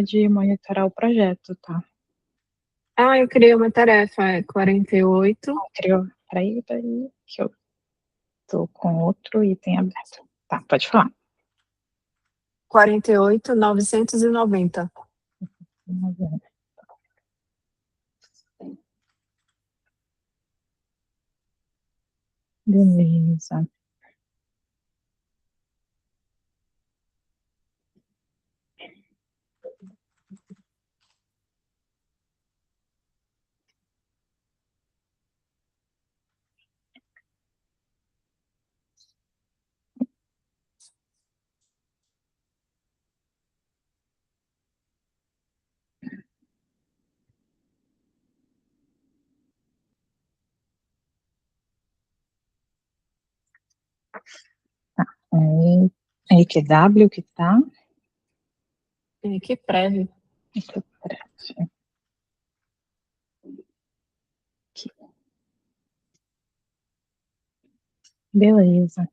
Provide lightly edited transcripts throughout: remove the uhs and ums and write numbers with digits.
de monitorar o projeto, tá? Ah, eu criei uma tarefa, é 48. Criou. Peraí, que eu tô com outro item aberto. Tá, pode falar. 48.990. Beleza. É EQW que tá? Que prévio. Aqui. Beleza.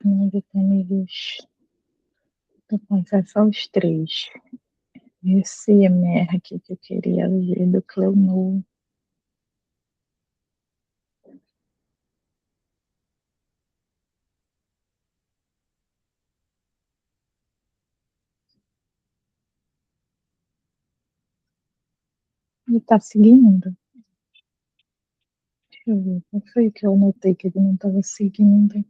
Eles tô com acesso aos três. Esse MR aqui que eu queria ver do Cleonu. Ele tá seguindo? Deixa eu ver. Qual foi que eu notei que ele não estava seguindo?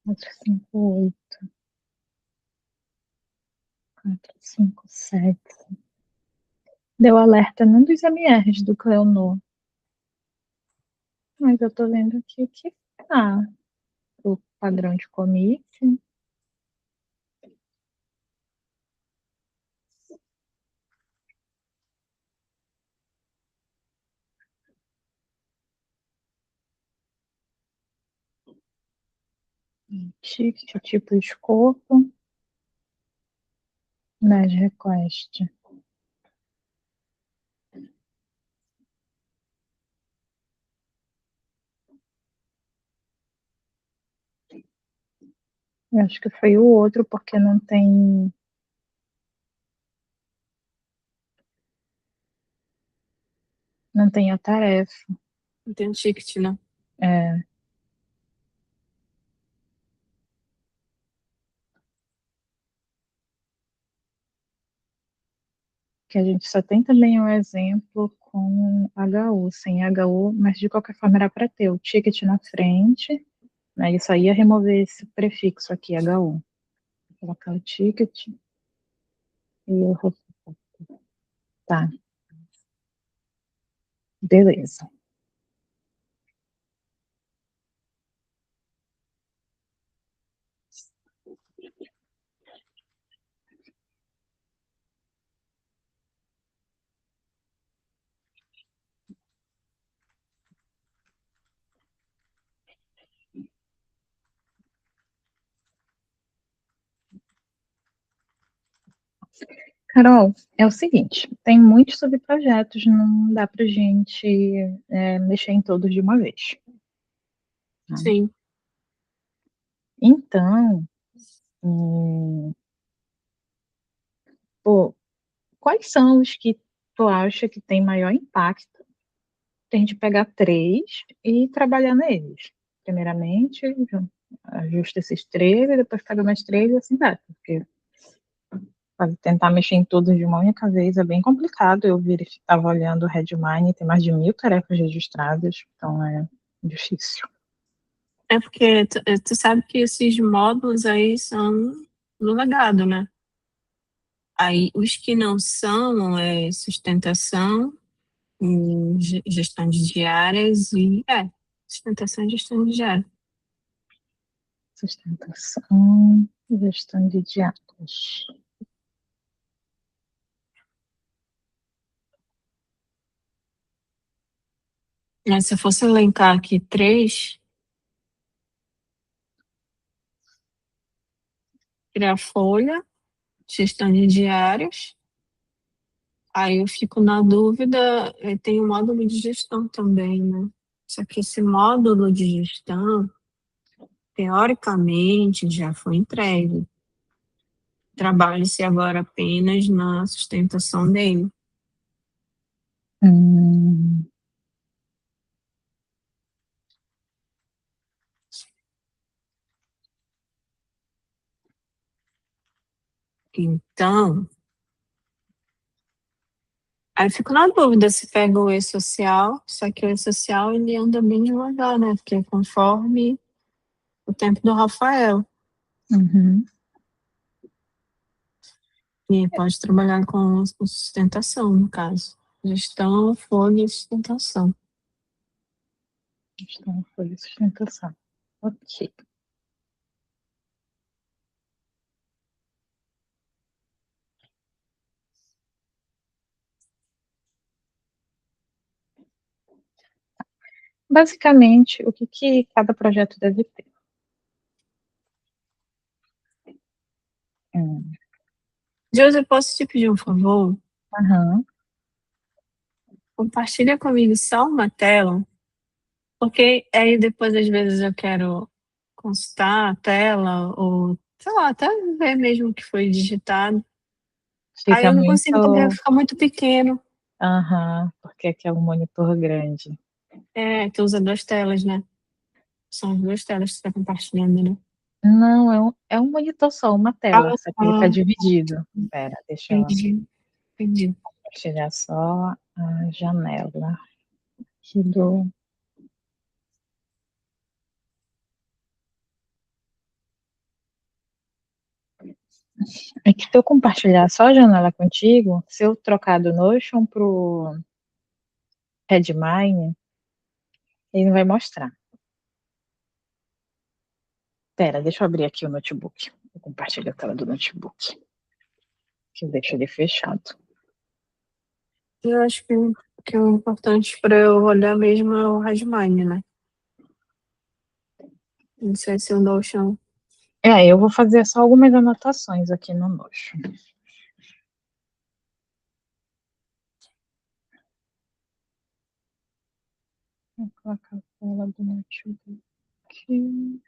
Quatro, cinco, oito. 4, 5, 7. Deu alerta num dos MRs do Cleonor. Mas eu tô vendo aqui que tá o padrão de commit. Ticket, tipo escopo. Merge request. Eu acho que foi o outro, porque não tem. Não tem a tarefa. Não tem um ticket, né? É. Que a gente só tem também um exemplo com HU, sem HU, mas de qualquer forma era para ter o ticket na frente, né? Isso aí ia remover esse prefixo aqui, HU. Vou colocar o ticket e eu vou. Tá, beleza. Carol, é o seguinte, tem muitos subprojetos, não dá pra gente mexer em todos de uma vez. Tá? Sim. Então, pô, quais são os que tu acha que tem maior impacto? Tem a gente pegar três e trabalhar neles. Primeiramente, ajusta esses três e depois pega mais três e assim vai. Porque tentar mexer em todos de uma única vez é bem complicado. Eu estava olhando o Redmine, tem mais de 1.000 tarefas registradas, então é difícil. É porque tu sabe que esses módulos aí são do legado, né? Aí os que não são é sustentação, gestão de diárias sustentação e gestão de diárias. Sustentação, gestão de dados. Mas se eu fosse elencar aqui três, criar folha, gestão de diários Aí eu fico na dúvida, tem o módulo de gestão também, né? Só que esse módulo de gestão, teoricamente, já foi entregue. Trabalhe-se agora apenas na sustentação dele. Hum, Então, aí eu fico na dúvida se pega o e-social, só que o e-social ele anda bem devagar, né? Porque conforme o tempo do Rafael, uhum. e pode trabalhar com sustentação, no caso. Gestão, folha e sustentação. Então, foi sustentação. Ok. Basicamente, o que, que cada projeto deve ter? Hum, Josi, eu posso te pedir um favor? aham, Compartilha comigo só uma tela, porque aí depois, às vezes, eu quero consultar a tela, ou, sei lá, até ver mesmo o que foi digitado. Aí fica eu não consigo também, muito. ficar muito pequeno. Aham, porque aqui é um monitor grande. Tu usa duas telas, né? São as duas telas que você está compartilhando, né? Não, é um monitor só, uma Ah, tela, só que ele está ah, dividido. Espera, deixa eu entendi, entendi. compartilhar só a janela aqui do. É que se eu compartilhar só a janela contigo, se eu trocar do Notion pro Redmine, ele não vai mostrar. Pera, deixa eu abrir aqui o notebook. Vou compartilhar a tela do notebook, que eu deixo ele fechado. Eu acho que o importante para eu olhar mesmo é o Rasmine, né? Não sei se o Notion. Eu vou fazer só algumas anotações aqui no Notion. Vou colocar a tela do notebook aqui.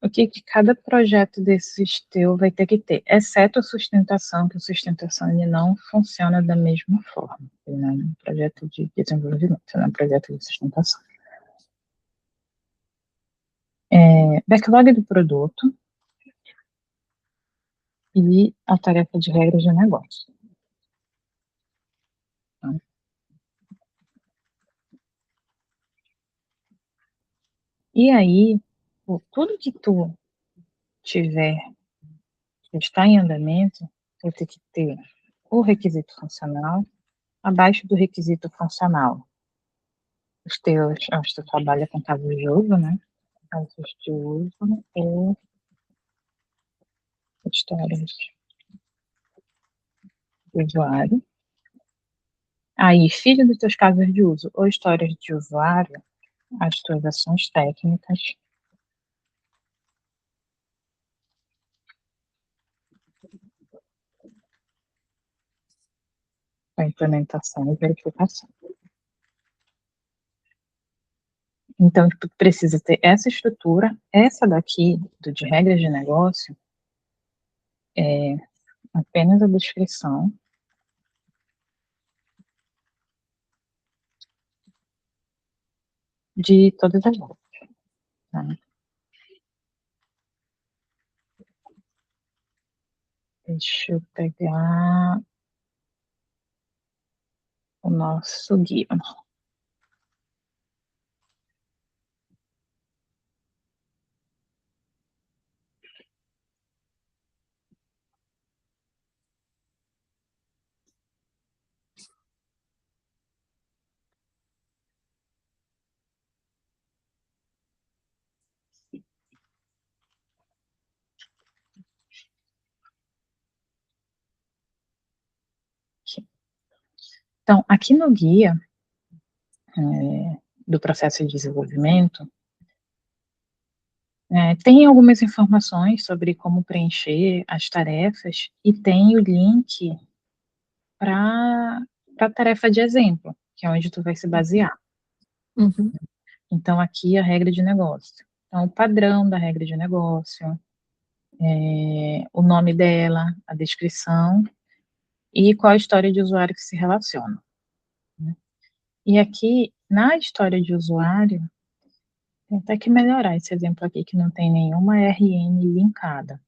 O que que cada projeto desses teu vai ter que ter, exceto a sustentação, que a sustentação ele não funciona da mesma forma. Ele não é um projeto de desenvolvimento, ele é um projeto de sustentação. Backlog do produto e a tarefa de regras de negócio. Tá? E aí, tudo que tu tiver que está em andamento, vai ter que ter o requisito funcional, abaixo do requisito funcional. Os teus, acho que tu trabalha com casos de uso, né? Casos de uso ou histórias do usuário. Aí, filho dos teus casos de uso ou histórias de usuário, as tuas ações técnicas, a implementação e verificação. Então, tu precisa ter essa estrutura, essa daqui, do de regras de negócio, é apenas a descrição de todas as regras. Tá? Deixa eu pegar o nosso guia. Então, aqui no guia do processo de desenvolvimento, tem algumas informações sobre como preencher as tarefas e tem o link para a tarefa de exemplo, que é onde tu vai se basear. Uhum. Então, aqui a regra de negócio. Então, o padrão da regra de negócio, o nome dela, a descrição e qual a história de usuário que se relaciona. Né? E aqui, na história de usuário, tem até que melhorar esse exemplo aqui, que não tem nenhuma RN linkada.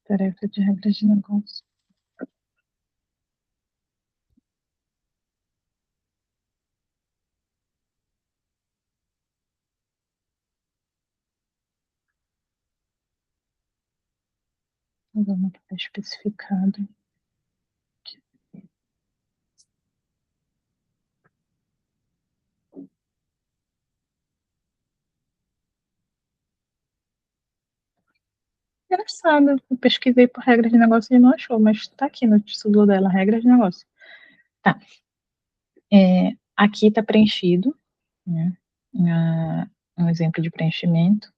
Tarefa de regras de negócio. Vamos estar especificado. Engraçado, eu pesquisei por regras de negócio e não achou, mas está aqui no título dela, regras de negócio. Tá. Aqui está preenchido, né, um exemplo de preenchimento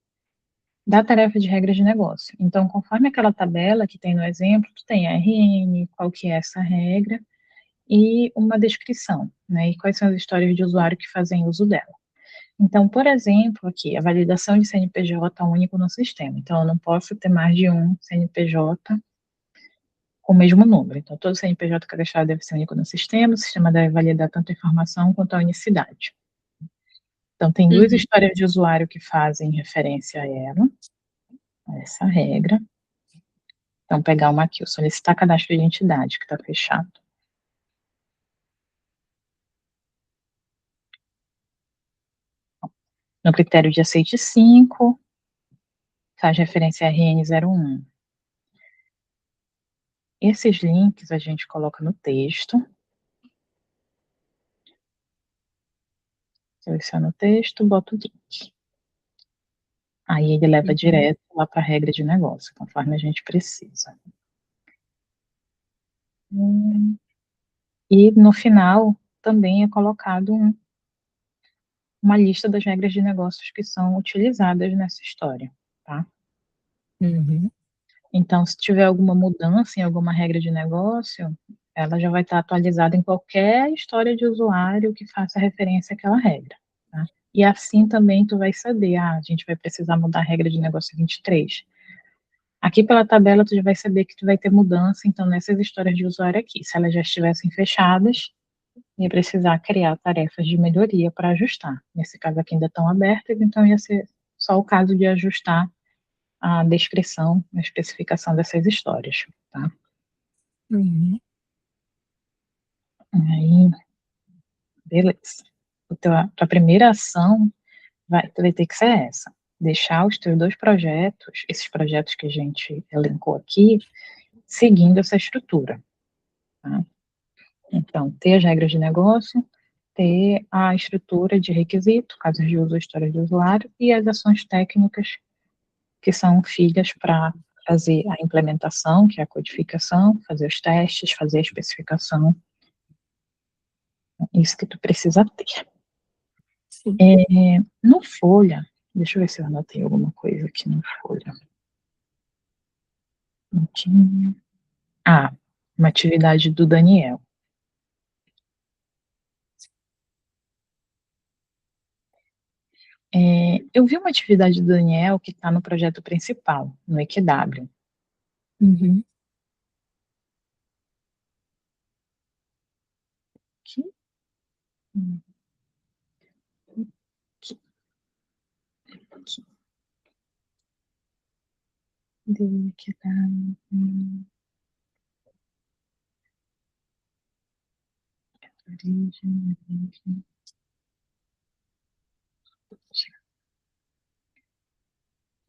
da tarefa de regras de negócio. Então, conforme aquela tabela que tem no exemplo, tu tem a RN, qual que é essa regra, e uma descrição, né, e quais são as histórias de usuário que fazem uso dela. Então, por exemplo, aqui, a validação de CNPJ único no sistema. Então, eu não posso ter mais de um CNPJ com o mesmo número. Então, todo CNPJ cadastrado deve ser único no sistema, o sistema deve validar tanto a informação quanto a unicidade. Então, tem duas Uhum. histórias de usuário que fazem referência a ela, a essa regra. Então, pegar uma aqui, o solicitar cadastro de identidade, que está fechado. No critério de aceite 5, faz referência a RN01. Esses links a gente coloca no texto. Seleciona o texto, bota o link. Aí ele leva direto lá para a regra de negócio, conforme a gente precisa. E no final também é colocado uma lista das regras de negócios que são utilizadas nessa história, tá? Uhum. Então, se tiver alguma mudança em alguma regra de negócio, ela já vai estar atualizada em qualquer história de usuário que faça referência àquela regra, tá? E assim também tu vai saber, a gente vai precisar mudar a regra de negócio 23. Aqui pela tabela tu já vai saber que tu vai ter mudança, então nessas histórias de usuário aqui, se elas já estivessem fechadas, ia precisar criar tarefas de melhoria para ajustar. Nesse caso aqui ainda estão abertas, então ia ser só o caso de ajustar a descrição, a especificação dessas histórias, tá? Uhum. Aí, beleza. Tua primeira ação vai ter que ser essa, deixar os teus dois projetos, esses projetos que a gente elencou aqui, seguindo essa estrutura, tá? Então, ter as regras de negócio, ter a estrutura de requisito, casos de uso, história de usuário, e as ações técnicas, que são filhas para fazer a implementação, que é a codificação, fazer os testes, fazer a especificação, isso que tu precisa ter. Sim. No Folha, deixa eu ver se eu anotei alguma coisa aqui no Folha. Uma atividade do Daniel. Eu vi uma atividade do Daniel que está no projeto principal, no EQW. Uhum. Que, de que tá. Origem.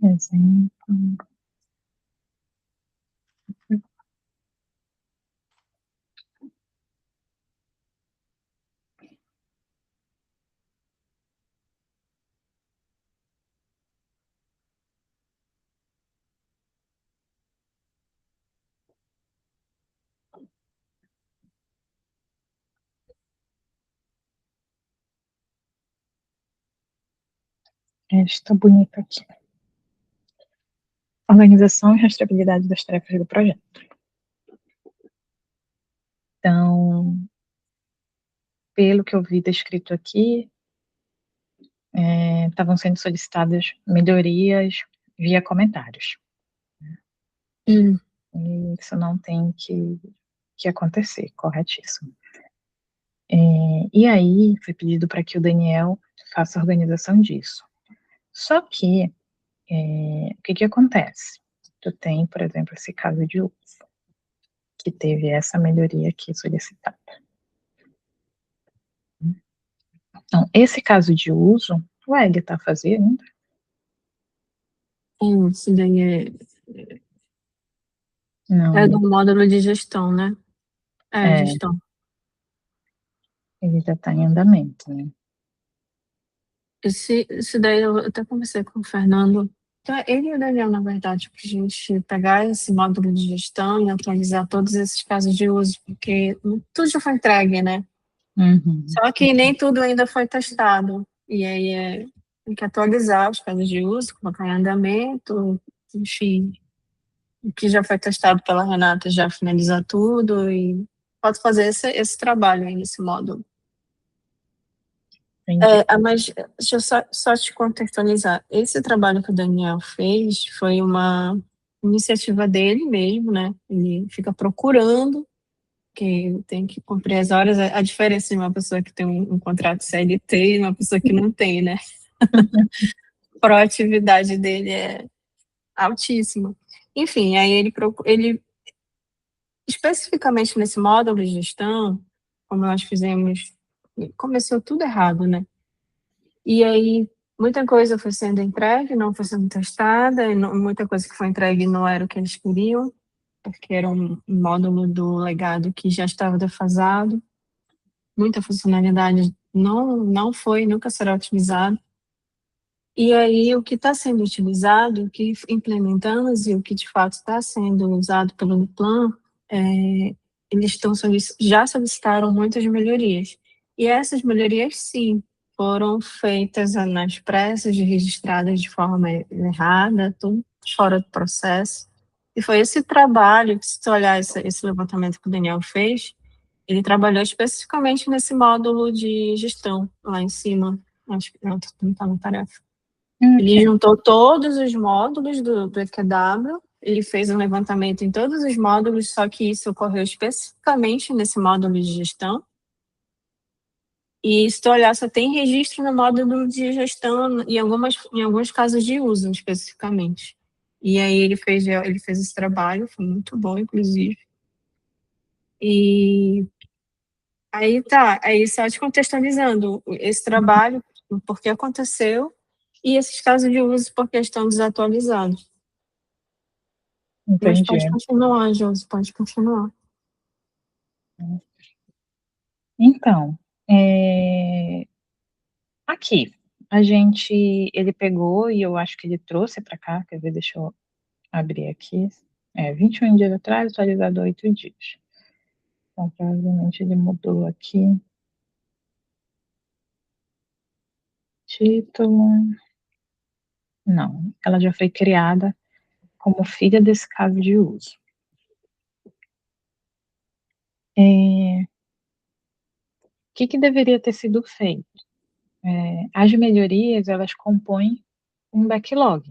Exemplo. Esta bonita aqui. Organização e rastreabilidade das tarefas do projeto. Então, pelo que eu vi descrito aqui, estavam sendo solicitadas melhorias via comentários. E isso não tem que acontecer, corretíssimo. E aí foi pedido para que o Daniel faça a organização disso. Só que, o que acontece? Tu tem, por exemplo, esse caso de uso, que teve essa melhoria aqui solicitada. Então, esse caso de uso, o Eg está fazendo? Isso daí Não, é do módulo de gestão, né? Gestão. Ele já está em andamento, né? Esse daí eu até conversei com o Fernando. Então, ele e o Daniel, na verdade, para a gente pegar esse módulo de gestão e atualizar todos esses casos de uso, porque tudo já foi entregue, né? Uhum. Só que nem tudo ainda foi testado. E aí tem que atualizar os casos de uso, colocar em andamento, enfim. O que já foi testado pela Renata já finalizar tudo e pode fazer esse trabalho aí nesse módulo. Mas deixa eu só te contextualizar. Esse trabalho que o Daniel fez foi uma iniciativa dele mesmo, né? Ele fica procurando, que tem que cumprir as horas. A diferença de uma pessoa que tem um contrato CLT e uma pessoa que não tem, né? A proatividade dele é altíssima. Enfim, aí ele especificamente nesse módulo de gestão, como nós fizemos, começou tudo errado, né? E aí, muita coisa foi sendo entregue, não foi sendo testada, e muita coisa que foi entregue não era o que eles queriam, porque era um módulo do legado que já estava defasado, muita funcionalidade não foi, nunca será otimizado. E aí, o que está sendo utilizado, o que implementamos e o que de fato está sendo usado pelo Nuplan, eles já solicitaram muitas melhorias. E essas melhorias, sim, foram feitas nas pressas e registradas de forma errada, tudo fora do processo. E foi esse trabalho, que se tu olhar esse levantamento que o Daniel fez, ele trabalhou especificamente nesse módulo de gestão, lá em cima. Acho que não está na tarefa. Ele juntou todos os módulos do EQW, ele fez um levantamento em todos os módulos, só que isso ocorreu especificamente nesse módulo de gestão. E se tu olhar, só tem registro no módulo de gestão em alguns casos de uso, especificamente. E aí ele fez esse trabalho, foi muito bom, inclusive. E aí só te contextualizando esse trabalho, por que aconteceu, e esses casos de uso porque estão desatualizados. Mas Entendi. pode continuar, Josi, pode continuar. Então, aqui, ele pegou e eu acho que ele trouxe para cá, quer ver, deixa eu abrir aqui, 21 dias atrás, atualizado 8 dias. Então, provavelmente ele mudou aqui. Título. Não, ela já foi criada como filha desse caso de uso. O que deveria ter sido feito? As melhorias, elas compõem um backlog.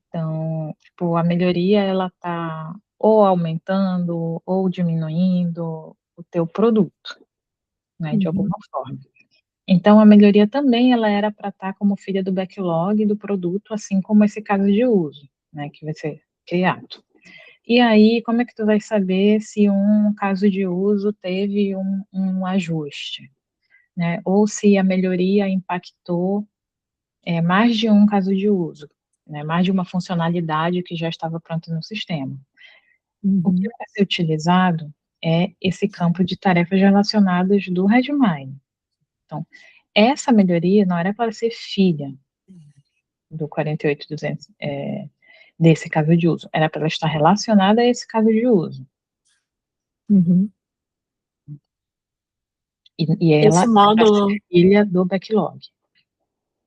Então, tipo, a melhoria, ela está ou aumentando ou diminuindo o teu produto, né, de alguma forma. Então, a melhoria também ela era para estar como filha do backlog do produto, assim como esse caso de uso, né, que vai ser criado. E aí, como é que tu vai saber se um caso de uso teve um ajuste, né? Ou se a melhoria impactou mais de um caso de uso, né? Mais de uma funcionalidade que já estava pronta no sistema. O que Uhum. vai ser utilizado é esse campo de tarefas relacionadas do Redmine. Então, essa melhoria não era para ser filha do 48200, desse caso de uso, era para ela estar relacionada a esse caso de uso. Uhum. E ela Esse é para ser módulo, filha do backlog.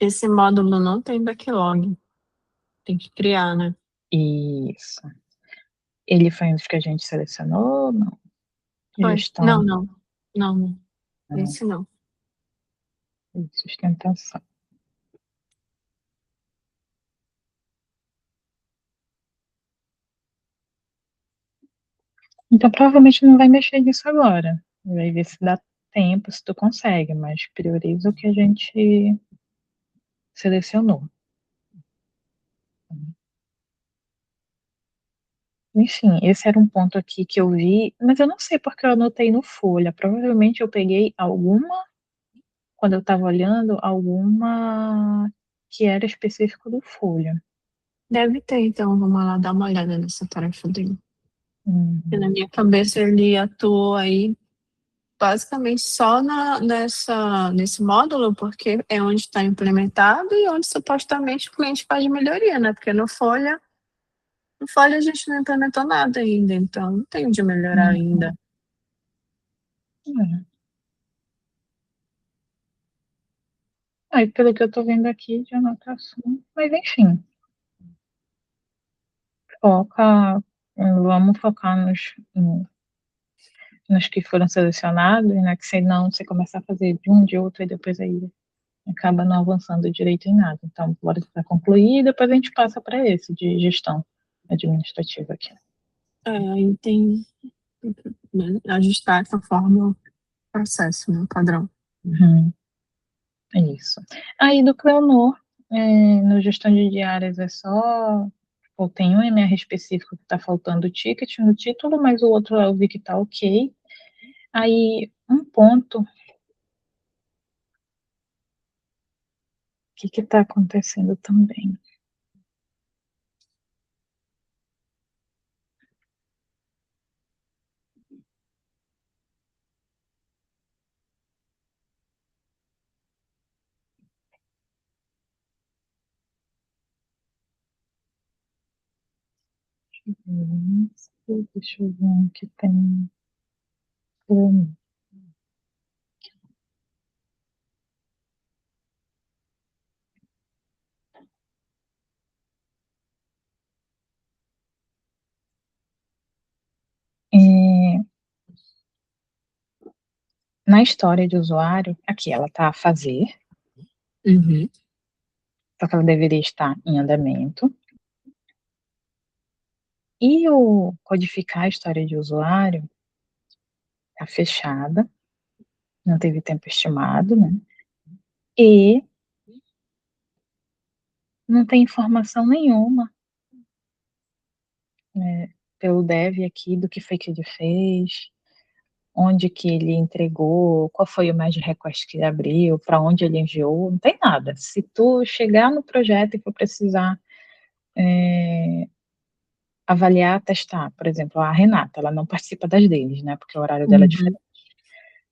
esse módulo não tem backlog. Tem que criar, né? Isso. Ele foi um dos que a gente selecionou? Não. Foi. Não, Gestão, não. Não, não. não. Esse não. Sustentação. Então, provavelmente não vai mexer nisso agora. Vai ver se dá tempo, se tu consegue, mas prioriza o que a gente selecionou. Enfim, esse era um ponto aqui que eu vi, mas eu não sei porque eu anotei no Folha. Provavelmente eu peguei alguma, quando eu estava olhando, alguma que era específico do Folha. Deve ter, então, vamos lá dar uma olhada nessa tarefa dele. Porque na Uhum. minha cabeça ele atuou aí basicamente só nesse módulo, porque é onde está implementado e onde supostamente o cliente faz melhoria, né? Porque no Folha a gente não implementou nada ainda, então não tem onde melhorar ainda. É. Aí, pelo que eu tô vendo aqui de anotação, mas enfim, foca, vamos focar nos que foram selecionados, né, que senão você começar a fazer de um, de outro, e depois aí acaba não avançando direito em nada. Então, bora para concluir, e depois a gente passa para esse, de gestão administrativa aqui. Aí tem, né, ajustar conforme o processo, né, o padrão. Uhum, é isso. Aí, do Cleonor, no gestão de diárias é só, ou tem um MR específico que está faltando o ticket no título, mas o outro eu vi que está ok. Aí, um ponto, o que está acontecendo também? Deixa eu ver um que tem. É, na história de usuário, aqui ela está a fazer, Uhum. só que ela deveria estar em andamento. E o codificar a história de usuário está fechada, não teve tempo estimado, né? E não tem informação nenhuma, né, pelo dev aqui do que foi que ele fez, onde que ele entregou, qual foi o merge request que ele abriu, para onde ele enviou, não tem nada. Se tu chegar no projeto e for precisar avaliar, testar, por exemplo, a Renata, ela não participa das deles, né, porque o horário dela é Uhum. diferente.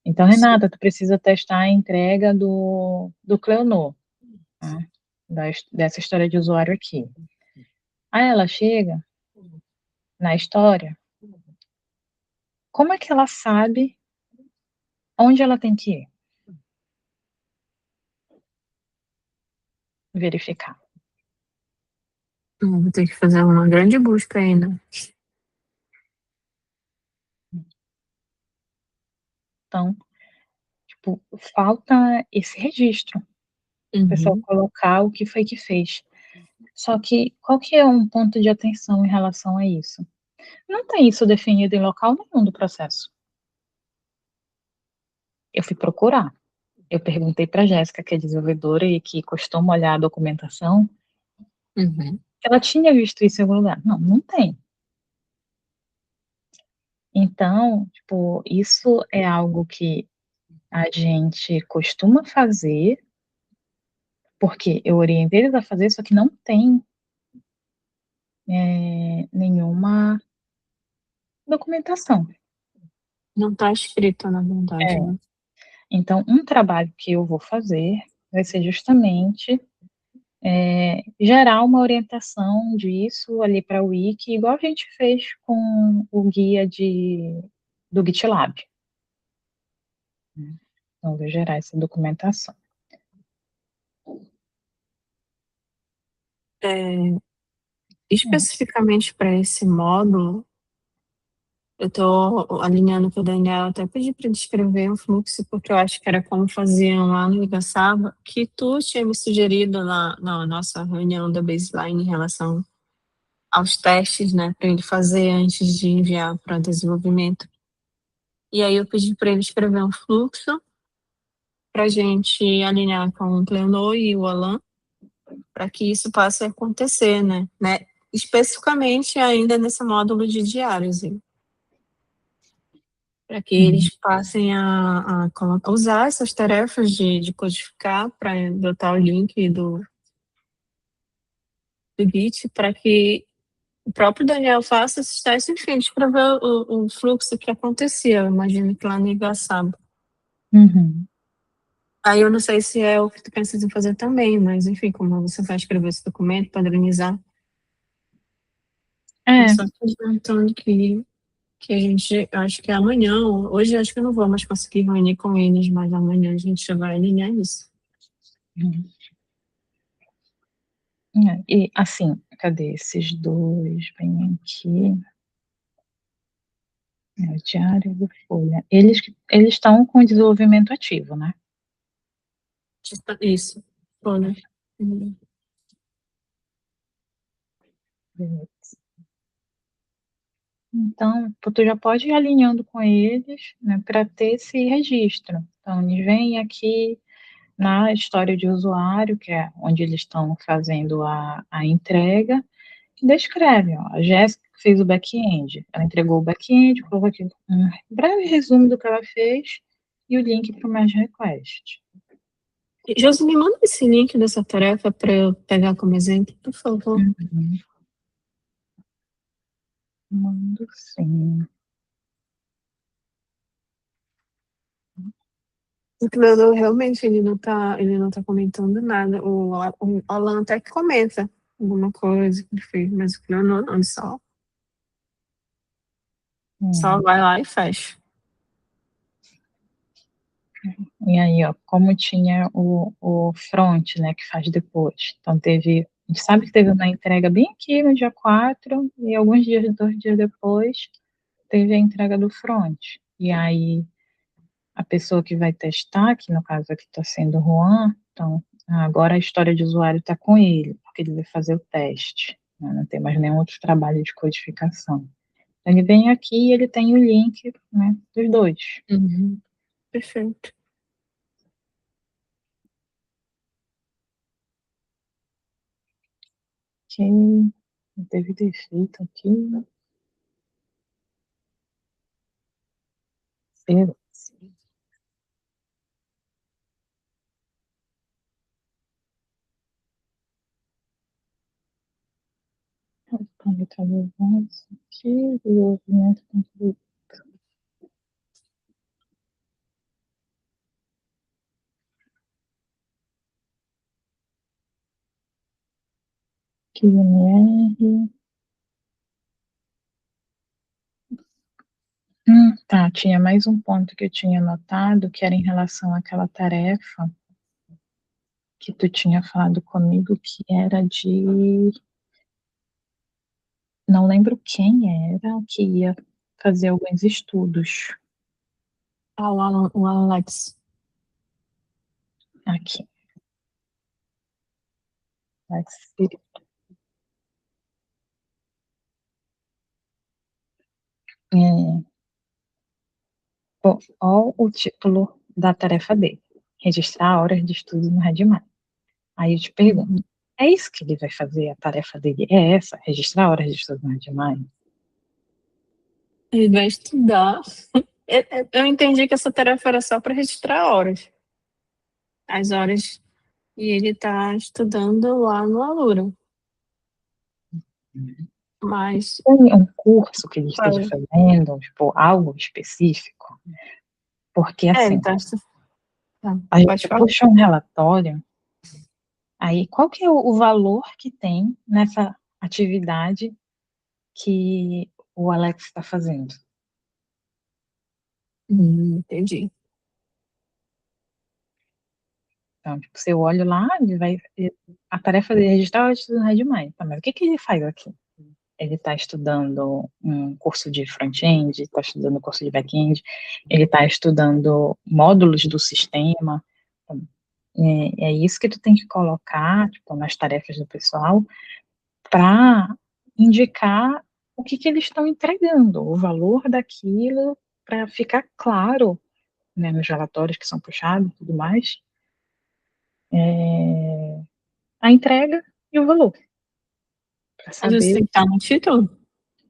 Então, Sim. Renata, tu precisa testar a entrega do Cleonor, né, dessa história de usuário aqui. Aí ela chega na história, como é que ela sabe onde ela tem que ir verificar? Vou ter que fazer uma grande busca ainda. Então, tipo, falta esse registro, o pessoal Uhum. colocar o que foi que fez. Só que, qual que é um ponto de atenção em relação a isso? Não tem isso definido em local nenhum do processo. Eu fui procurar. eu perguntei para a Jéssica, que é desenvolvedora e que costuma olhar a documentação, Uhum. se ela tinha visto isso em algum lugar. Não, não tem. Então, tipo, isso é algo que a gente costuma fazer, porque eu orientei eles a fazer, só que não tem nenhuma documentação. Não está escrito, na verdade, É. né? Então, um trabalho que eu vou fazer vai ser justamente gerar uma orientação disso ali para o Wiki, igual a gente fez com o guia do GitLab. Então, eu vou gerar essa documentação. É, especificamente para esse módulo, eu estou alinhando com o Daniel, até pedi para ele escrever um fluxo, porque eu acho que era como faziam lá no Igaçaba, que tu tinha me sugerido na nossa reunião da baseline em relação aos testes, né, para ele fazer antes de enviar para desenvolvimento. E aí eu pedi para ele escrever um fluxo para a gente alinhar com o Cleonor e o Alan, para que isso passe a acontecer, né? Especificamente ainda nesse módulo de diários, para que Uhum. eles passem a usar essas tarefas de codificar para botar o link do Git, para que o próprio Daniel faça esses testes, enfim, para ver o fluxo que acontecia. Eu imagino que lá no Igaçaba. Uhum. Aí eu não sei se é o que tu pensas em fazer também, mas enfim, como você vai escrever esse documento, padronizar, eu É, só estou adiantando que a gente, acho que amanhã, hoje acho que eu não vou mais conseguir reunir com eles, mas amanhã a gente já vai alinhar isso. uhum. E assim, cadê esses dois? Vem aqui. O Diário do Folha. Eles estão com desenvolvimento ativo, né? Isso, bom, né? Uhum. Então, tu já pode ir alinhando com eles, né, para ter esse registro. Então, eles vêm aqui na história de usuário, que é onde eles estão fazendo a entrega, e descreve, ó, a Jéssica fez o back-end, ela entregou o back-end, colocou aqui um breve resumo do que ela fez e o link para o merge request. Josi, me manda esse link dessa tarefa para eu pegar como exemplo, por favor. Uhum. Mando sim. O Cleodor realmente ele não tá comentando nada. O Alan até que comenta alguma coisa que ele fez, mas o Cleodor não, ele só vai lá e fecha. E aí, ó, como tinha o front, né, que faz depois. Então, a gente sabe que teve uma entrega bem aqui no dia 4 e alguns dias, 2 dias depois, teve a entrega do front. E aí, a pessoa que vai testar, que no caso aqui está sendo o Juan, então, agora a história de usuário está com ele, porque ele vai fazer o teste, né, não tem mais nenhum outro trabalho de codificação. Então, ele vem aqui e ele tem o link, né, dos dois. Uhum. Perfeito. Que teve defeito aqui. Beleza. Conectador avanço aqui, desenvolvimento concluído. QMR. Tá, tinha mais um ponto que eu tinha anotado, que era em relação àquela tarefa que tu tinha falado comigo, que era de. Não lembro quem era que ia fazer alguns estudos. O Alex. Aqui. É, olha o título da tarefa dele. registrar horas de estudo no Redmine. Aí eu te pergunto, é isso que ele vai fazer? A tarefa dele é essa? Registrar horas de estudo no Redmine? Ele vai estudar. Eu entendi que essa tarefa era só para registrar horas. As horas. E ele está estudando lá no Alura. Mas. Tem um curso que ele esteja fazendo, tipo, algo específico? Porque, Ele assim, está. a Pode gente falar. puxa um relatório, aí qual que é o valor que tem nessa atividade que o Alex está fazendo? Entendi. Então, tipo, se eu olho lá, ele vai, a tarefa de registrar é estudar demais. Tá, mas o que que ele faz aqui? Ele está estudando um curso de front-end, está estudando um curso de back-end, ele está estudando módulos do sistema. É isso que tu tem que colocar, tipo, nas tarefas do pessoal, para indicar o que que eles estão entregando, o valor daquilo, para ficar claro, né, nos relatórios que são puxados e tudo mais, a entrega e o valor, para Mas você saber. tem que estar no título.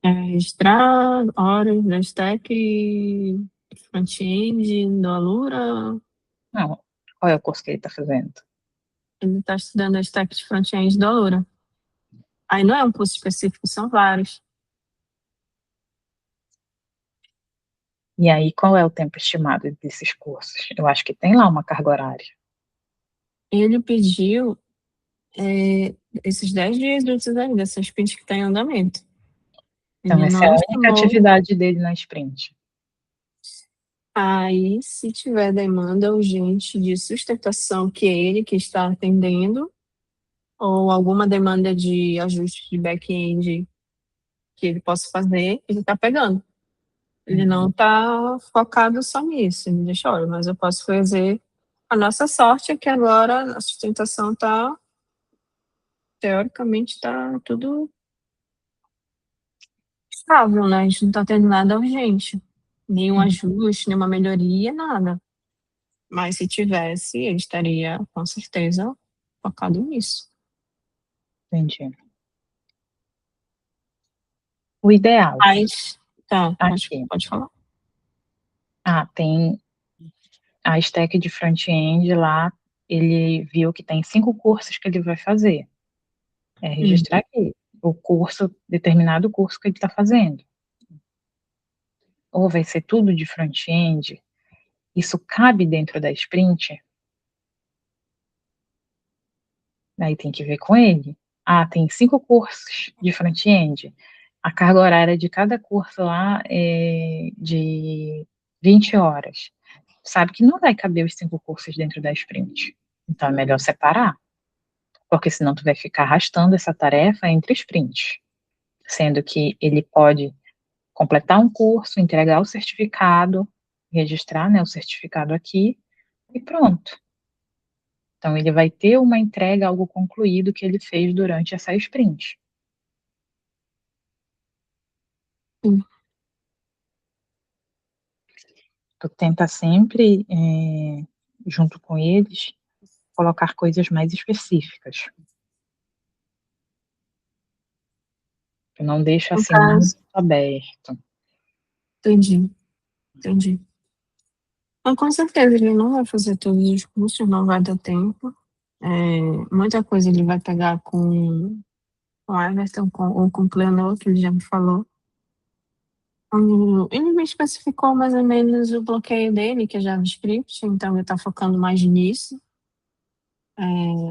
Registrar horas da stack front-end do Alura. Não, qual é o curso que ele está fazendo? Ele está estudando a stack de front-end do Alura. Aí não é um curso específico, são vários. E aí, qual é o tempo estimado desses cursos? Eu acho que tem lá uma carga horária. Ele pediu esses 10 dias úteis ainda, dessa sprint que está em andamento. Então, Ele essa é não a única estimou. atividade dele na sprint. Aí, se tiver demanda urgente de sustentação, que é ele que está atendendo, ou alguma demanda de ajuste de back-end que ele possa fazer, ele está pegando. Ele não está focado só nisso, ele deixa, olha, mas eu posso fazer. A nossa sorte é que agora a sustentação está, teoricamente, está tudo estável, né? A gente não está tendo nada urgente. Nenhum ajuste, nenhuma melhoria, nada. Mas se tivesse, ele estaria, com certeza, focado nisso. Entendi. O ideal, Mas, tá, aqui, pode falar. tem a stack de front-end lá, ele viu que tem 5 cursos que ele vai fazer. É registrar aqui o curso, determinado curso que ele está fazendo. Ou vai ser tudo de front-end, isso cabe dentro da sprint? Aí tem que ver com ele. Tem 5 cursos de front-end. A carga horária de cada curso lá é de 20 horas. Sabe que não vai caber os 5 cursos dentro da sprint. Então é melhor separar, porque senão tu vai ficar arrastando essa tarefa entre sprints, sendo que ele pode completar um curso, entregar o certificado, registrar, né, o certificado aqui e pronto. Então ele vai ter uma entrega, algo concluído que ele fez durante essa sprint. Sim. Tu tenta sempre, junto com eles, colocar coisas mais específicas. Tu não deixa No assim muito caso, aberto. entendi, entendi. Mas com certeza ele não vai fazer todos os cursos, não vai dar tempo. Muita coisa ele vai pegar com Everton ou com Pleonor, que ele já me falou. Ele me especificou mais ou menos o bloqueio dele, que é JavaScript, então ele está focando mais nisso.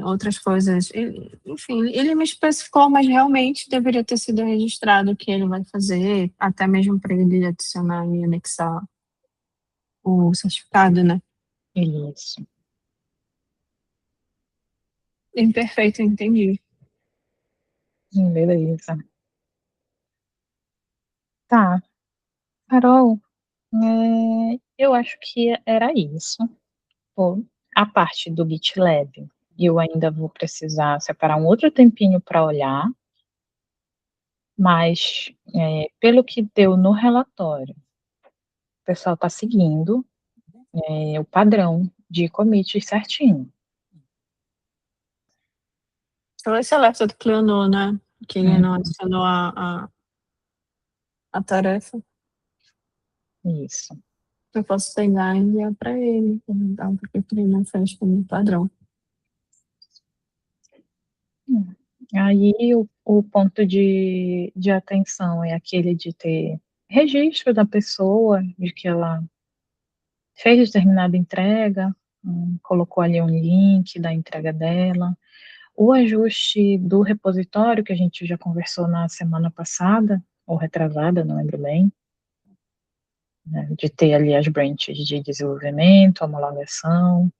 Outras coisas, enfim, ele me especificou, mas realmente deveria ter sido registrado o que ele vai fazer, até mesmo para ele adicionar e anexar o certificado, né? Isso. Perfeito, entendi. Beleza. Tá. Carol, eu acho que era isso. Pô, a parte do GitLab, eu ainda vou precisar separar um outro tempinho para olhar, mas pelo que deu no relatório, o pessoal está seguindo o padrão de commits certinho. Só esse alerta do Cleanor, né? Que ele não adicionou a tarefa. Isso. Eu posso pegar e enviar para ele, perguntar porque ele não fez como padrão. Aí o ponto de atenção é aquele de ter registro da pessoa, de que ela fez determinada entrega, colocou ali um link da entrega dela. O ajuste do repositório, que a gente já conversou na semana passada, ou retrasada, não lembro bem, né, de ter ali as branches de desenvolvimento, homologação,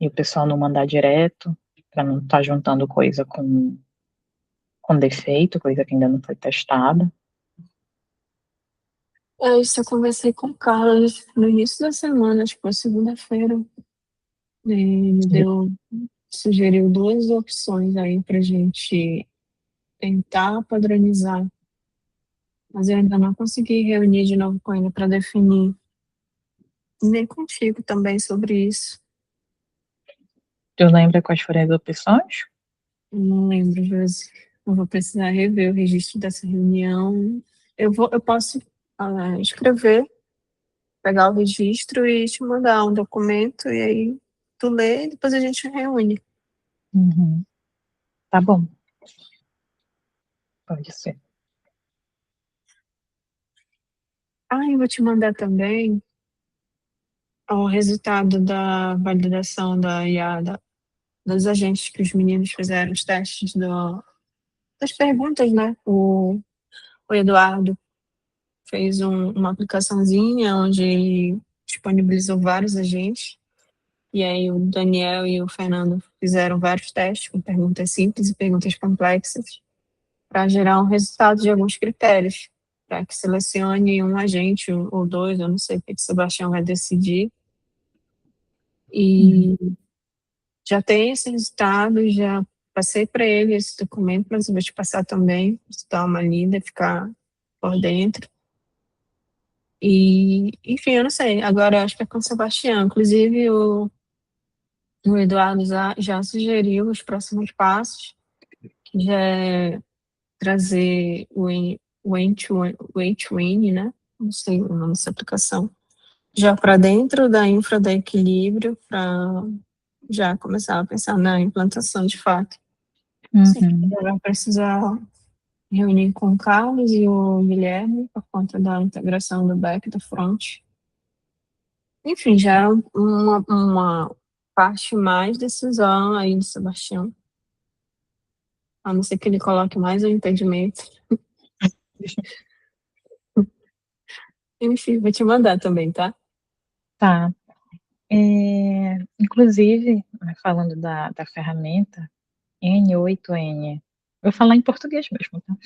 e o pessoal não mandar direto, para não estar juntando coisa com defeito, coisa que ainda não foi testada. Isso eu conversei com o Carlos no início da semana, acho que foi segunda-feira. Ele sugeriu duas opções aí para a gente tentar padronizar, mas eu ainda não consegui reunir de novo com ele para definir, nem contigo também sobre isso. Tu lembra quais foram as opções? Eu não lembro, Josi. Eu vou precisar rever o registro dessa reunião. Eu posso escrever, pegar o registro e te mandar um documento, e aí tu lê e depois a gente reúne. Uhum. Tá bom. Pode ser. Eu vou te mandar também o resultado da validação da IA, dos agentes que os meninos fizeram os testes das perguntas, né? O Eduardo fez uma aplicaçãozinha onde ele disponibilizou vários agentes, e aí o Daniel e o Fernando fizeram vários testes com perguntas simples e perguntas complexas para gerar um resultado de alguns critérios, para que selecione um agente ou dois, eu não sei o que o Sebastião vai decidir. E já tem esse resultado, já passei para ele esse documento, mas eu vou te passar também, para você dar uma lida, ficar por dentro. E, enfim, eu não sei. Agora eu acho que é com o Sebastião. Inclusive, o Eduardo já sugeriu os próximos passos, que já é trazer o Entwin, né? Não sei o nome dessa aplicação, já para dentro da infra da Equilíbrio, para já começar a pensar na implantação de fato. Sim, Uhum. vai precisar reunir com o Carlos e o Guilherme por conta da integração do back e do front. Enfim, já é uma parte mais decisão aí do Sebastião. A não ser que ele coloque mais um impedimento. Enfim, vou te mandar também, tá? Tá. Inclusive, né, falando da ferramenta, N8N. Eu vou falar em português mesmo, tá?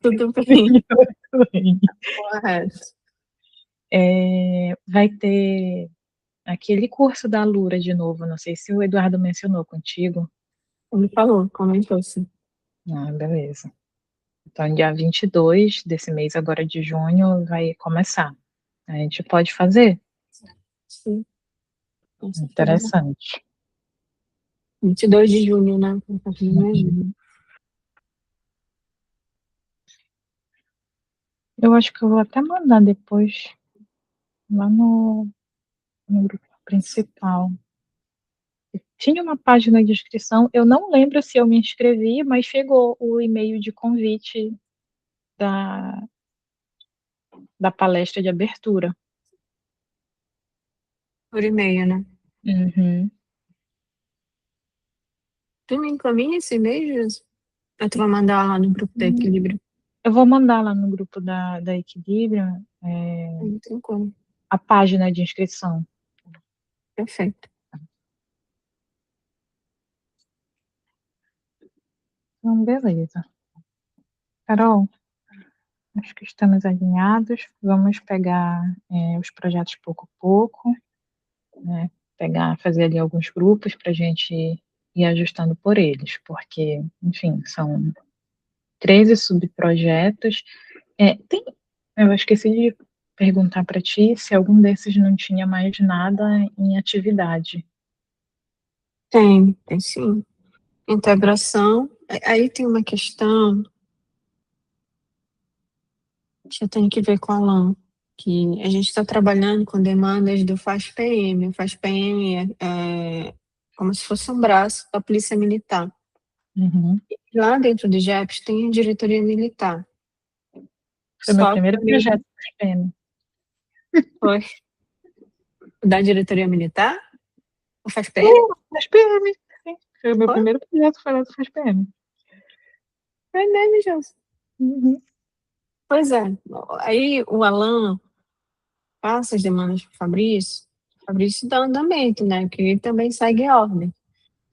Tudo bem. N8N. Correto. Vai ter aquele curso da Lura de novo, não sei se o Eduardo mencionou contigo. Ele falou, comentou sim. Beleza. Então, dia 22 desse mês, agora de junho, vai começar. A gente pode fazer? Sim, com certeza. Interessante. 22 de junho, né? Imagina. Eu acho que eu vou até mandar depois, lá no grupo principal. Tinha uma página de inscrição, eu não lembro se eu me inscrevi, mas chegou o e-mail de convite da, da palestra de abertura. Por e-mail, né? Uhum. Tu me encaminha esse e-mail, Jesus? Tu vai mandar lá no grupo da Equilíbrio? Eu vou mandar lá no grupo da Equilíbrio Não tem como. a página de inscrição. Perfeito. Então, beleza. Carol, acho que estamos alinhados. Vamos pegar os projetos pouco a pouco, né? Fazer ali alguns grupos para a gente ir ajustando por eles, porque, enfim, são 13 subprojetos. Eu esqueci de perguntar para ti se algum desses não tinha mais nada em atividade. Tem sim. Integração. Aí tem uma questão que eu tenho que ver com a Alan, que a gente está trabalhando com demandas do FASPM. O FASPM é como se fosse um braço da Polícia Militar. Uhum. Lá dentro do GEPS tem a diretoria militar. Foi meu Só primeiro que projeto do FASPM. foi da diretoria militar? O FASPM? FASPM, sim. Foi o meu Foi? primeiro projeto fora do FASPM. Foi mesmo, Josi. Uhum. Pois é. Aí o Alan passa as demandas para o Fabrício dá andamento, né? Que ele também segue a ordem.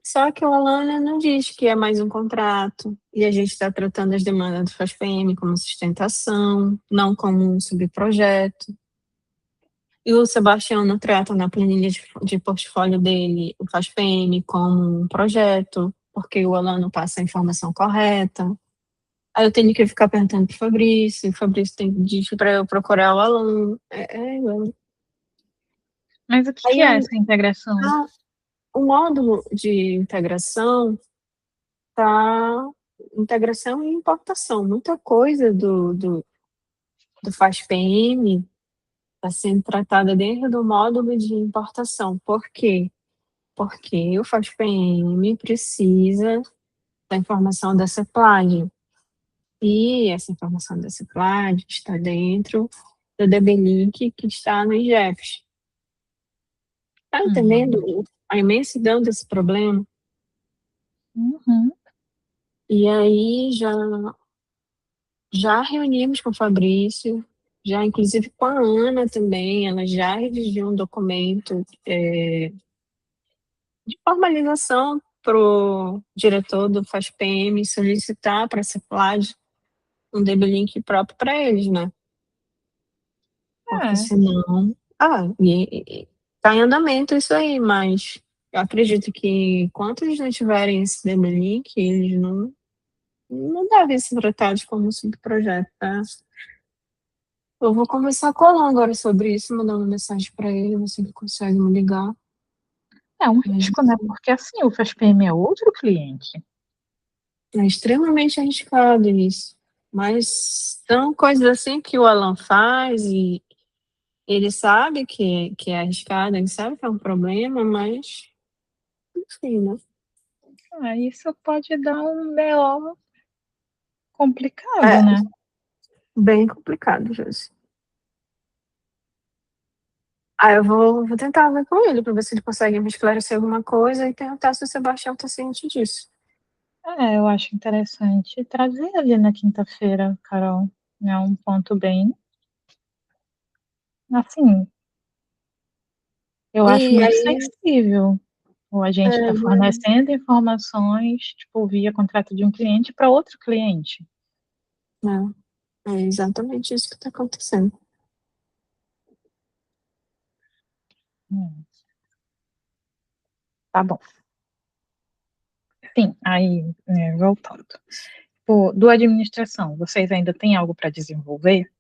Só que o Alan não diz que é mais um contrato, e a gente está tratando as demandas do FASPM como sustentação, não como um subprojeto. E o Sebastião não trata na planilha de portfólio dele o FASPM como um projeto, porque o Alan não passa a informação correta. Aí eu tenho que ficar perguntando pro Fabrício, o Fabrício tem que dizer para eu procurar o Alan. Mas o que que é Aí essa integração? o módulo de integração tá integração e importação. Muita coisa do FASPM está sendo tratada dentro do módulo de importação. Por quê? Porque o FASPM precisa da informação da CEPLAG. E essa informação da CEPLAG está dentro do DBLINK que está no IGEPS. Está Uhum. entendendo a imensidão desse problema? Uhum. E aí já reunimos com o Fabrício, já inclusive com a Ana também, ela já redigiu um documento de formalização para o diretor do FASPM solicitar para a CEPLAG um DB-Link próprio para eles, né? Porque É. senão... tá em andamento isso aí, mas eu acredito que enquanto eles não tiverem esse DB-Link, eles não devem ser tratados como um subprojeto, tá? Eu vou conversar com o Alan agora sobre isso, mandar uma mensagem para ele, ver se ele consegue me ligar. É um Mas risco, né? Porque assim, o FASPM é outro cliente. é extremamente arriscado isso. Mas são coisas assim que o Alan faz e ele sabe que é arriscado, ele sabe que é um problema, mas enfim, né? Isso pode dar um BO complicado, É, né? bem complicado, Josi. Aí eu vou tentar ver com ele para ver se ele consegue me esclarecer alguma coisa e perguntar se o Sebastião está ciente disso. Eu acho interessante trazer ali na quinta-feira, Carol. É um ponto bem, assim, eu acho E muito aí, sensível. Ou a gente está fornecendo informações, tipo, via contrato de um cliente para outro cliente. é exatamente isso que está acontecendo. Hum, tá bom. Sim, aí, voltando. Do administração, vocês ainda têm algo para desenvolver?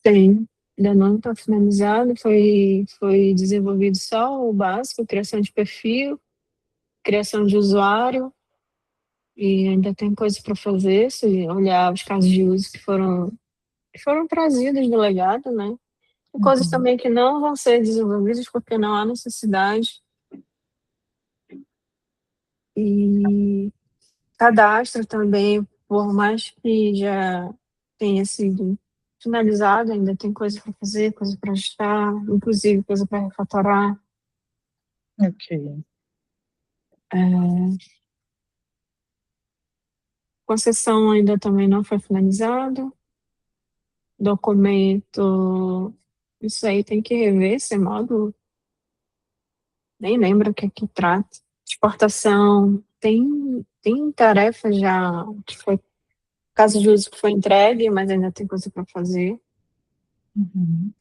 Tem, ainda não está finalizado, foi desenvolvido só o básico, criação de perfil, criação de usuário, e ainda tem coisa para fazer, se olhar os casos de uso que foram trazidos do legado, né? Tem coisas Uhum. também que não vão ser desenvolvidas porque não há necessidade. E cadastro também, por mais que já tenha sido finalizado, ainda tem coisa para fazer, coisa para ajustar, inclusive coisa para refatorar. Ok. Concessão ainda também não foi finalizado. Documento, isso aí tem que rever esse módulo. Nem lembro o que é que trata. Exportação, tem tarefa já que foi caso de uso que foi entregue, mas ainda tem coisa para fazer. Uhum.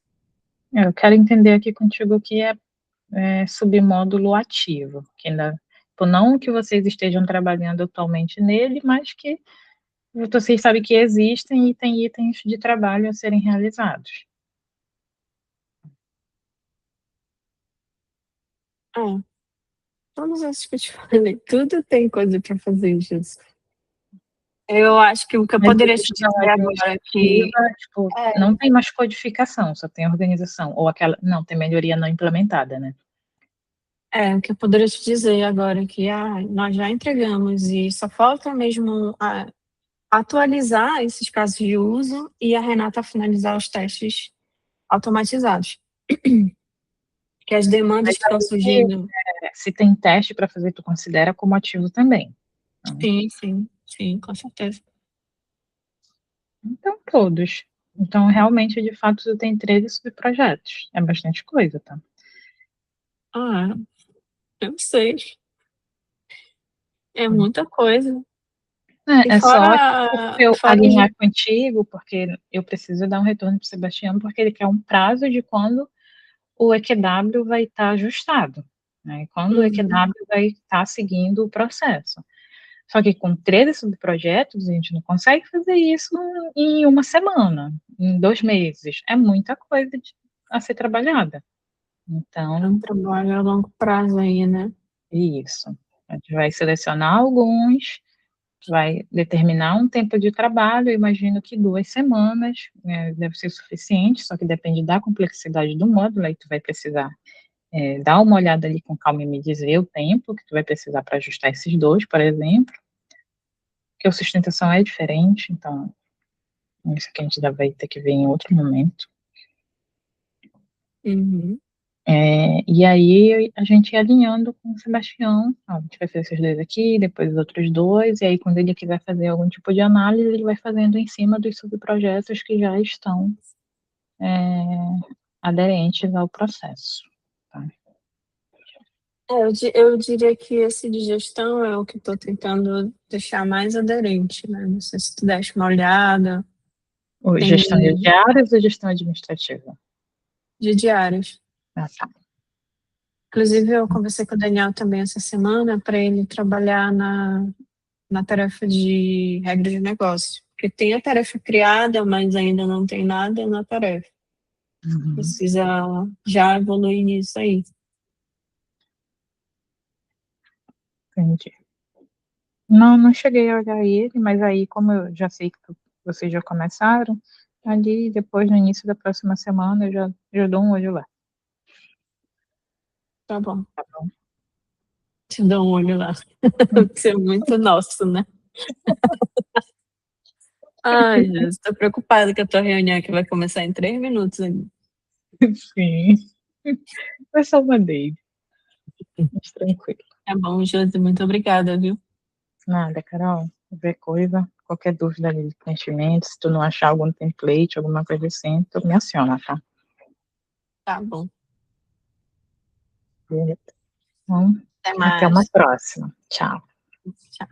Eu quero entender aqui contigo o que é submódulo ativo, que ainda, tipo, não que vocês estejam trabalhando atualmente nele, mas que vocês sabem que existem e tem itens de trabalho a serem realizados. Todos esses que eu te falei, tudo tem coisa para fazer, Jesus. Eu acho que o que eu Mas a poderia te gestão dizer agora é que administrativa, tipo, não tem mais codificação, só tem organização, ou aquela, não, tem melhoria não implementada, né? o que eu poderia te dizer agora é que nós já entregamos e só falta mesmo atualizar esses casos de uso e a Renata finalizar os testes automatizados. Que as demandas Mas que estão aí, surgindo. se tem teste para fazer, tu considera como ativo também. Sim, sim, sim, com certeza. Então, todos. Então, realmente, de fato, tu tem 13 subprojetos. É bastante coisa, tá? Eu sei. É muita coisa. E É só fora, eu fora alinhar contigo, porque eu preciso dar um retorno para o Sebastião, porque ele quer um prazo de quando o EQW vai estar ajustado, né? Quando o EQW vai estar seguindo o processo. Só que com 13 subprojetos, a gente não consegue fazer isso em uma semana, em 2 meses. É muita coisa a ser trabalhada. é um Então, trabalho a longo prazo aí, né? isso. A gente vai selecionar alguns, vai determinar um tempo de trabalho, eu imagino que 2 semanas, deve ser suficiente, só que depende da complexidade do módulo, aí tu vai precisar dar uma olhada ali com calma e me dizer o tempo que tu vai precisar para ajustar esses dois, por exemplo, porque a sustentação é diferente, então isso aqui a gente ainda vai ter que ver em outro momento. Uhum. E aí a gente ia alinhando com o Sebastião, a gente vai fazer esses dois aqui, depois os outros dois, e aí quando ele quiser fazer algum tipo de análise, ele vai fazendo em cima dos subprojetos que já estão aderentes ao processo. Tá? Eu diria que esse de gestão é o que estou tentando deixar mais aderente, né? Não sei se tu deste uma olhada. Ou Tem gestão de diárias ou gestão administrativa? de diários. Ah, tá. Inclusive, eu conversei com o Daniel também essa semana para ele trabalhar na tarefa de regra de negócio. Porque tem a tarefa criada, mas ainda não tem nada na tarefa. Uhum. Precisa já evoluir nisso aí. Entendi. Não cheguei a olhar ele, mas aí, como eu já sei que vocês já começaram, ali depois, no início da próxima semana, eu já dou um olho lá. Tá bom. Tá bom? Te dou um olho lá. Isso é muito nosso, né? Ai, Jesus, estou preocupada que a tua reunião aqui vai começar em 3 minutos ainda. Sim. Foi só uma vez, mas tranquilo. Tá bom, Josi, muito obrigada, viu? Nada, Carol. Qualquer coisa, qualquer dúvida ali de preenchimento, se tu não achar algum template, alguma coisa assim, tu me aciona, tá? Tá bom. Beleza. Então, Até até uma mais. próxima. Tchau. Tchau.